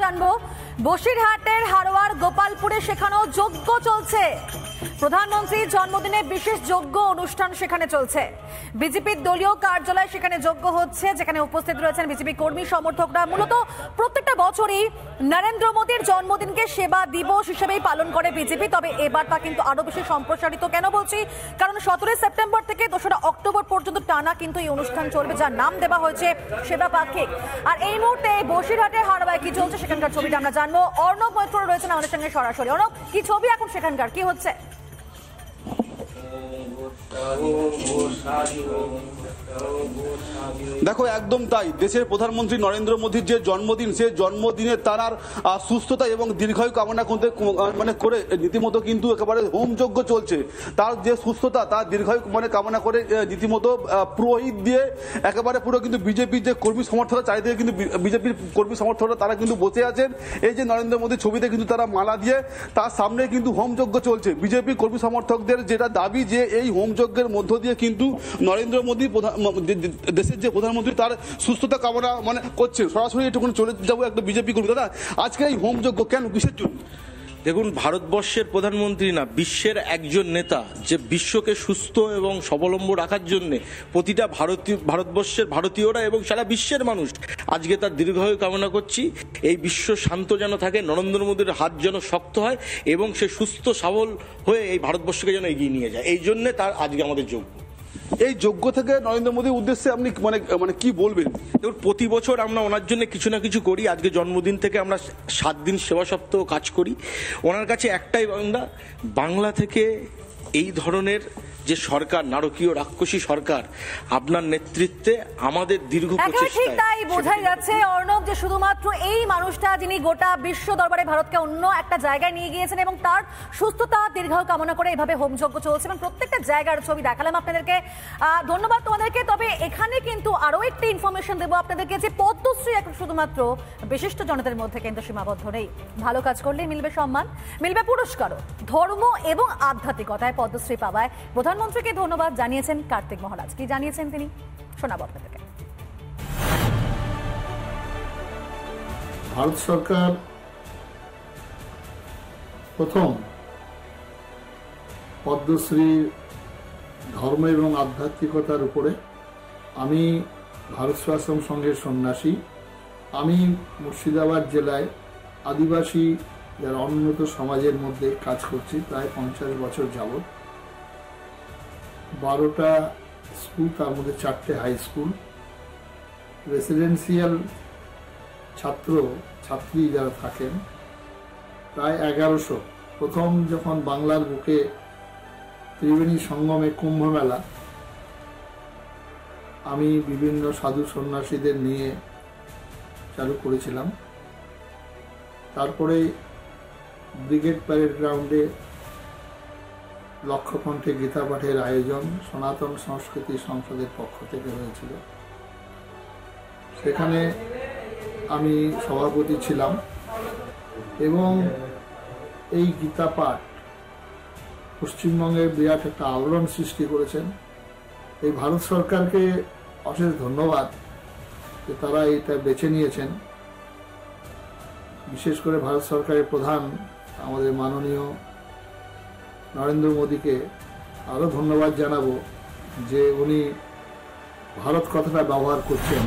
জানবো বসিরহাটের হারোয়ার গোপালপুরে সেখানেও যজ্ঞ চলছে। প্রধানমন্ত্রীর জন্মদিনে বিশেষ যজ্ঞ অনুষ্ঠান সেখানে চলছে। বিজেপির দলীয় কার্যালয় সেখানে যজ্ঞ হচ্ছে, যেখানে উপস্থিত রয়েছেন বিজেপি কর্মী সমর্থকরা। মূলত প্রত্যেকটা বছরই নরেন্দ্র মোদীর জন্মদিনকে সেবা দিবস হিসেবেই পালন করে বিজেপি, তবে এবার তা কিন্তু আরো বেশি সম্প্রসারিত। কেন বলছি? কারণ 17 সেপ্টেম্বর থেকে 2রা অক্টোবর পর্যন্ত টানা কিন্তু এই অনুষ্ঠান চলবে, যার নাম দেওয়া হয়েছে সেবা পাক্ষিক। আর এই মুহূর্তে বসিরহাটের হারোয়ায় কি চলছে সেখানকার ছবিটা আমরা জানবো। অর্ণব মৈত্র রয়েছেন আমাদের সঙ্গে সরাসরি। অর্ণব, কি ছবি এখন সেখানকার, কি হচ্ছে? দেখো, একদম তাই। দেশের প্রধানমন্ত্রী নরেন্দ্র মোদীর যে জন্মদিন, সে জন্মদিনে তার সুস্থতা এবং দীর্ঘায়ু কামনা করতে করে রীতিমতো কিন্তু একেবারে হোমযজ্ঞ চলছে। তার যে সুস্থতা, তার দীর্ঘায়ু কামনা করে রীতিমতো পুরোহিত দিয়ে একেবারে পুরো কিন্তু বিজেপির যে কর্মী সমর্থকরা, চারিদিকে কিন্তু বিজেপির কর্মী সমর্থকরা তারা কিন্তু বসে আছেন। এই যে নরেন্দ্র মোদীর ছবিতে কিন্তু তারা মালা দিয়ে তার সামনে কিন্তু হোমযজ্ঞ চলছে। বিজেপি কর্মী সমর্থকদের যেটা দাবি যে এই হোমযজ্ঞের মধ্য দিয়ে কিন্তু নরেন্দ্র মোদী দেশের যে প্রধানমন্ত্রী তার সুস্থতা কামনা করছেন। সরাসরি একটু চলে যাবো একটা বিজেপি কর্মী। দাদা, আজকে এই হোমযজ্ঞ কেন, কিসের জন্য? দেখুন, ভারতবর্ষের প্রধানমন্ত্রী না, বিশ্বের একজন নেতা যে বিশ্বকে সুস্থ এবং স্বাবলম্বী রাখার জন্য প্রতিটা ভারতবর্ষের ভারতীয়রা এবং সারা বিশ্বের মানুষ আজকে তার দীর্ঘায়ু কামনা করছি। এই বিশ্ব শান্ত যেন থাকে, নরেন্দ্র মোদীর হাত যেন শক্ত হয় এবং সে সুস্থ সবল হয়ে এই ভারতবর্ষকে যেন এগিয়ে নিয়ে যায়, এই জন্যে তার আজকে আমাদের যোগ্য। এই যোগ্য থেকে নরেন্দ্র মোদীর উদ্দেশ্যে আপনি কি বলবেন? দেখুন, প্রতি বছর আমরা ওনার জন্য কিছু না কিছু করি। আজকে জন্মদিন থেকে আমরা 7 দিন সেবা সপ্তাহ কাজ করি। ওনার কাছে একটাই বাংলা থেকে এই ধরনের যে সরকার, নারকীয় রাক্ষসী সরকার, আপনার নেতৃত্বে আমাদের দীর্ঘ প্রচেষ্টায় তাই বোঝাই যাচ্ছে অর্ণব যে শুধুমাত্র এই মানুষটা যিনি গোটা বিশ্ব দরবারে ভারতকে অন্য একটা জায়গায় নিয়ে গিয়েছেন এবং তার সুস্থতা দীর্ঘায়ু কামনা করে এইভাবে হোমযজ্ঞ চলছে এবং প্রত্যেকটা জায়গার ছবি দেখালাম আপনাদেরকে। ধন্যবাদ তোমাদেরকে। তবে এখানে কিন্তু আরো একটি ইনফরমেশন দেবো আপনাদেরকে যে পদ্মশ্রী এখন শুধুমাত্র বিশিষ্ট জনতার মধ্যে কিন্তু সীমাবদ্ধ নেই। ভালো কাজ করলেই মিলবে সম্মান, মিলবে পুরস্কারও। ধর্ম এবং আধ্যাত্মিকতায় পদ্মশ্রী পাওয়ায় প্রধানমন্ত্রীকে ধন্যবাদ জানিয়েছেন কার্তিক মহারাজ। কি জানিয়েছেন তিনি, শোনাবো আপনাদেরকে। ভারত সরকার প্রথম পদ্মশ্রী ধর্ম এবং আধ্যাত্মিকতার উপরে, আমি ভারত সেবাশ্রম সংঘের সন্ন্যাসী, আমি মুর্শিদাবাদ জেলায় আদিবাসী যারা অনুন্নত সমাজের মধ্যে কাজ করছি প্রায় 50 বছর যাবৎ। 12টা স্কুল, তার মধ্যে 4টে হাই স্কুল, রেসিডেন্সিয়াল ছাত্র ছাত্রী যারা থাকেন প্রায় 1100। প্রথম যখন বাংলার বুকে ত্রিবেণী সঙ্গমে কুম্ভ মেলা, আমি বিভিন্ন সাধু সন্ন্যাসীদের নিয়ে চালু করেছিলাম। তারপরে ব্রিগেড প্যারেড গ্রাউন্ডে লক্ষ্যকণ্ঠে গীতা পাঠের আয়োজন সনাতন সংস্কৃতি সংসদের পক্ষ থেকে হয়েছিল। সেখানে আমি সভাপতি ছিলাম এবং এই গীতা পাঠ পশ্চিমবঙ্গে বিরাট একটা আলোড়ন সৃষ্টি করেছেন। এই ভারত সরকারকে অশেষ ধন্যবাদ যে তারা এটা বেছে নিয়েছেন। বিশেষ করে ভারত সরকারের প্রধান আমাদের মাননীয় নরেন্দ্র মোদীকে আরও ধন্যবাদ জানাবো যে উনি ভারত কথাটা ব্যবহার করছেন।